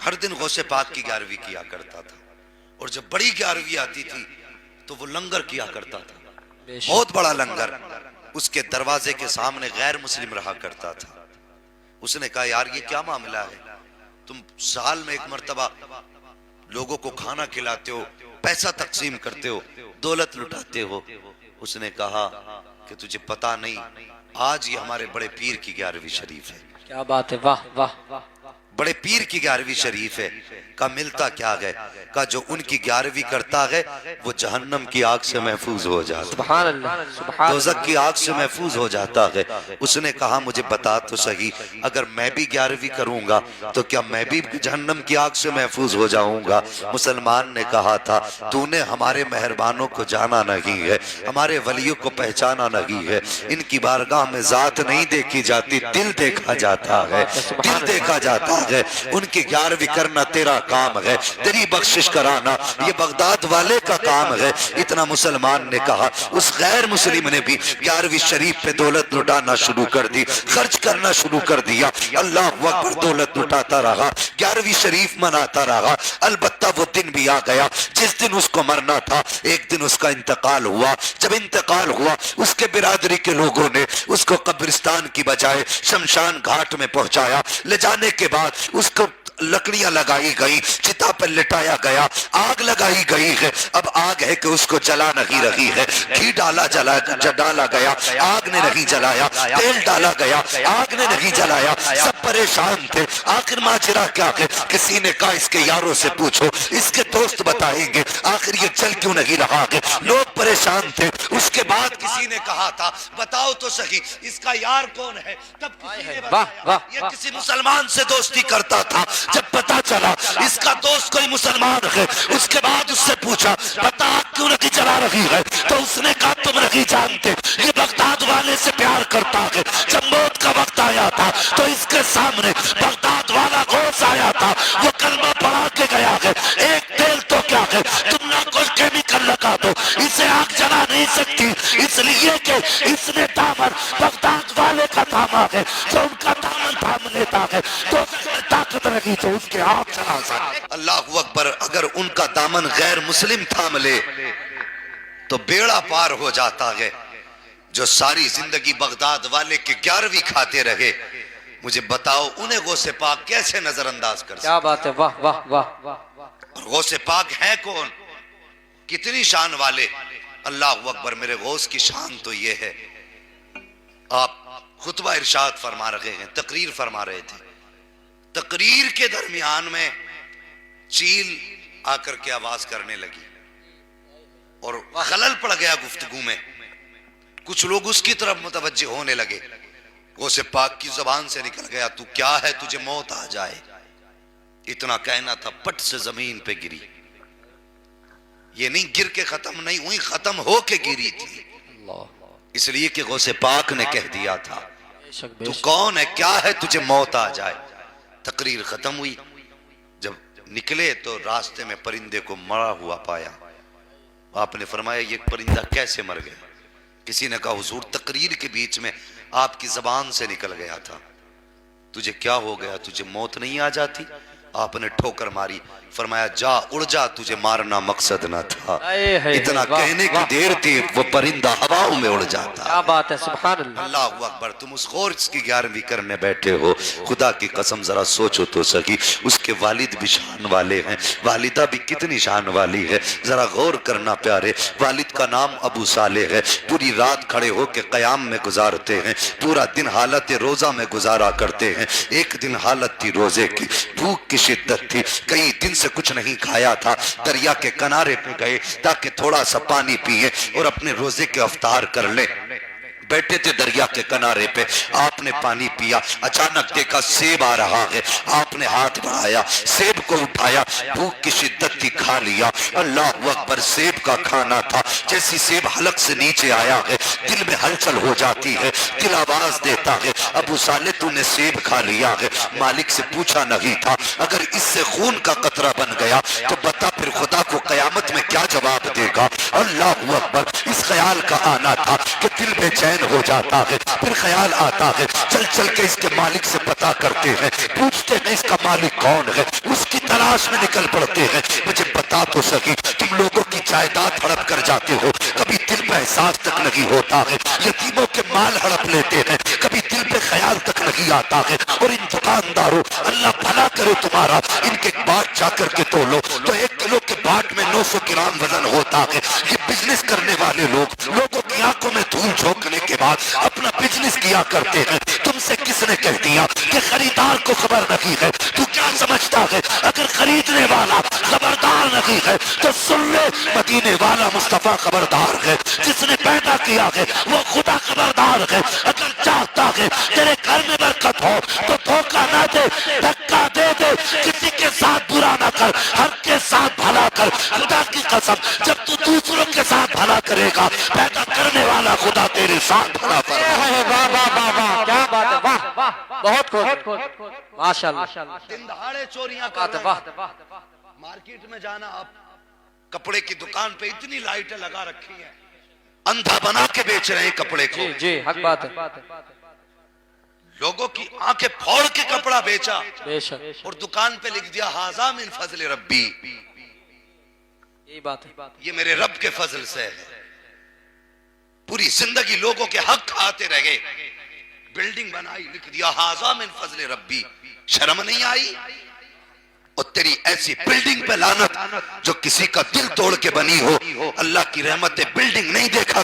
हर दिन गौसे पाक की 11वीं किया करता था, और जब बड़ी 11वीं आती थी तो वो लंगर किया करता था, बहुत बड़ा लंगर। उसके दरवाजे के सामने गैर मुस्लिम रहा करता था। उसने कहा यार ये क्या मामला है, तुम साल में एक मर्तबा लोगों को खाना खिलाते हो, पैसा तकसीम करते हो, दौलत लुटाते हो। उसने कहा कि तुझे पता नहीं, आज ये हमारे बड़े पीर की 11वीं शरीफ है। क्या बात है, वाह वाह वाह। बड़े पीर की 11वीं शरीफ है। का मिलता क्या है, का जो उनकी 11वीं करता है वो जहन्नम की आग से महफूज हो जाता है, सुभान अल्लाह, सुभान दोज़ख की आग से महफूज हो जाता है। उसने कहा मुझे बता तो सही, अगर मैं भी 11वीं करूंगा तो क्या मैं भी जहन्नम की आग से महफूज हो जाऊंगा? मुसलमान ने कहा था तूने हमारे मेहरबानों को जाना नहीं है, हमारे वलियों को पहचाना नहीं है। इनकी बारगाह में जात नहीं देखी जाती, दिल देखा जाता है, दिल देखा जाता है। उनकी 11वीं करना तेरा काम है, तेरी बख्शिश कराना ये बगदाद वाले का काम है। इतना मुसलमान ने कहा। उस गैर मुस्लिम ने भी 11वीं शरीफ पे दौलत लुटाना शुरू कर दी, खर्च करना शुरू कर दिया। अल्लाह अकबर, दौलत लुटाता रहा, 11वीं शरीफ मनाता रहा। अलबत्ता वो दिन भी आ गया जिस दिन उसको मरना था। एक दिन उसका इंतकाल हुआ। जब इंतकाल हुआ उसके बिरादरी के लोगों ने उसको कब्रिस्तान की बजाय शमशान घाट में पहुंचाया। ले जाने के बाद उसको लकड़ियां लगाई गई, चिता पर लिटाया गया, आग लगाई गई है। अब आग है कि उसको जला नहीं रही है। घी डाला डाला गया, आग ने नहीं जलाया। तेल डाला गया, आग ने नहीं जलाया। सब परेशान थे। आखिर माजरा क्या है? किसी ने कहा इसके यारों से पूछो, इसके दोस्त बताएंगे आखिर ये जल क्यों नहीं रहा है। लोग परेशान थे। उसके बाद किसी ने कहा था बताओ तो सही इसका यार कौन है। तब किसी ने बताया ये किसी मुसलमान से दोस्ती करता था। जब पता चला इसका दोस्त कोई मुसलमान है, उसके बाद उससे पूछा बता क्यों नहीं चला रही है। तो उसने कहा तुम नहीं जानते, ये बगदाद वाले से प्यार करता है। जब मौत का वक्त आया था तो इसके सामने बगदाद वाला गौस आया था, वो कलमा पढ़ा के गया है। एक तेल तो क्या है, तुम ना कोई केमिकल लगा दो, इसे आग जला नहीं सकती, इसलिए कि इसने दामन बगदाद वाले का थामा है। जो उनका दामन थाम लेता है तो ताकत रही तो उसके आग चला सकते। अल्लाह अकबर, अगर उनका दामन गैर मुस्लिम थाम ले तो बेड़ा पार हो जाता है। जो सारी जिंदगी बगदाद वाले के 11वीं खाते रहे, मुझे बताओ उन्हें गौसे पाक कैसे नजरअंदाज कर सकते? क्या बात है, वाह वाह वाह वाह। गौसे पाक है कौन, कितनी शान वाले। अल्लाह अकबर, मेरे गौस की शान तो ये है। आप खुतबा इरशाद फरमा रहे हैं, तकरीर फरमा रहे थे। तकरीर के दरमियान में चील आकर के आवाज करने लगी और खलल पड़ गया गुफ्तगू में। कुछ लोग उसकी तरफ मुतवज्जे होने लगे। गौसे पाक की जबान से निकल गया तू क्या है, तुझे मौत आ जाए। इतना कहना था, पट से जमीन पे गिरी। ये नहीं गिर के खत्म नहीं हुई, खत्म हो के गिरी थी। इसलिए कि गौसे पाक ने कह दिया था तू कौन है, क्या है, तुझे मौत आ जाए। तकरीर खत्म हुई। जब निकले तो रास्ते में परिंदे को मरा हुआ पाया। आपने फरमाया ये परिंदा कैसे मर गया? किसी ने कहा हुजूर तकरीर के बीच में आपकी जबान से निकल गया था। तुझे क्या हो गया, तुझे मौत नहीं आ जाती? आपने ठोकर मारी। फरमाया जा उड़ जा, तुझे मारना मकसद न था। इतना कहने की देर थी वो परिंदा हवाओं में उड़ जाता। क्या बात है, सुभान अल्लाह। अल्लाह अकबर, तुम उस गौस की 11वीं करने बैठे हो। खुदा की कसम जरा सोचो तो सही, उसके वालिद भी शान वाले हैं, वालिदा भी कितनी शान वाली है। जरा गौर करना प्यारे। वालिद का नाम अबू साले है। पूरी रात खड़े होकर कयाम में गुजारते हैं, पूरा दिन हालत रोजा में गुजारा करते हैं। एक दिन हालत थी रोजे की, भूख की शिद्दत थी, कई दिन से कुछ नहीं खाया था। दरिया के किनारे पे गए ताकि थोड़ा सा पानी पिए और अपने रोजे के अफ्तार कर ले। बैठे थे दरिया के किनारे पे, आपने पानी पिया। अचानक देखा सेब आ रहा है। आपने हाथ बढ़ाया, सेब को उठाया, भूख की शिद्दत थी, खा लिया। अल्लाह अकबर, सेब का खाना था। जैसी सेब हलक से नीचे आया है दिल में हलचल हो जाती है, दिल आवाज देता है अबू साले तूने सेब खा लिया है। मालिक से पूछा नहीं था, अगर इससे खून का कतरा बन गया तो बता फिर खुदा को कयामत में क्या जवाब देगा। अल्लाह अकबर, इस ख्याल का आना था कि दिल बेचैन हो जाता है। फिर ख्याल आता है चल चल के इसके मालिक से पता करते हैं, पूछते हैं इसका मालिक कौन है। उसकी तलाश में निकल पड़ते हैं। मुझे बता तो सही, तुम लोगों की जायदाद हड़प कर जाते हो, कभी दिल पे एहसास तक नहीं होता है। यतीमों के माल हड़प लेते हैं, कभी दिल पे ख्याल तक नहीं आता है। और इन दुकानदारों, अल्लाह भला करे तुम्हारा, इनके बाट जाकर के तोलो तो 1 किलो के बाट में 900 ग्राम वजन होता है। ये बिजनेस करने वाले लोग लोगों की आंखों में धूल झोंकने के बाद अपना बिजनेस किया करते हैं। तुमसे किसने कह दिया कि खरीदार को खबर नहीं है? तू क्या समझता है? अगर खरीदने वाला खबरदार नहीं है तो सुन ले, मदीने वाला मुस्तफा खबरदार है। जिसने पैदा किया है वो खुदा खबरदार है। अगर चाहता है तेरे घर में बरकत हो तो धोखा ना दे, धक्का दे दे, किसी के साथ बुरा ना कर, हर के साथ भला कर। खुदा की कसम, जब तू दूसरों के साथ भला करेगा, पैदा करने वाला खुदा तेरे साथ भला करेगा। वाह वाह वाह वाह, क्या बात है, वाह वाह, बहुत खूब, माशाअल्लाह। दिन दहाड़े चोरियां बात है, वाह वाह। मार्केट में जाना, आप कपड़े की दुकान पे इतनी लाइटें लगा रखी हैं, अंधा बना के बेच रहे हैं कपड़े को। जी जी, हक बात है। लोगों की आंखें फोड़ के कपड़ा बेचा बेशक, और दुकान पे लिख दिया हाजा मिन फजल रब्बी, यही बात है। ये मेरे रब के फजल से है। पूरी जिंदगी लोगों के हक खाते रहे, बिल्डिंग बनाई, लिख दिया हाजा मिन फजल रब्बी। शर्म नहीं आई? और तेरी ऐसी बिल्डिंग पे लानत जो किसी का दिल तोड़ के बनी हो। अल्लाह की रहमत है, बिल्डिंग नहीं देखा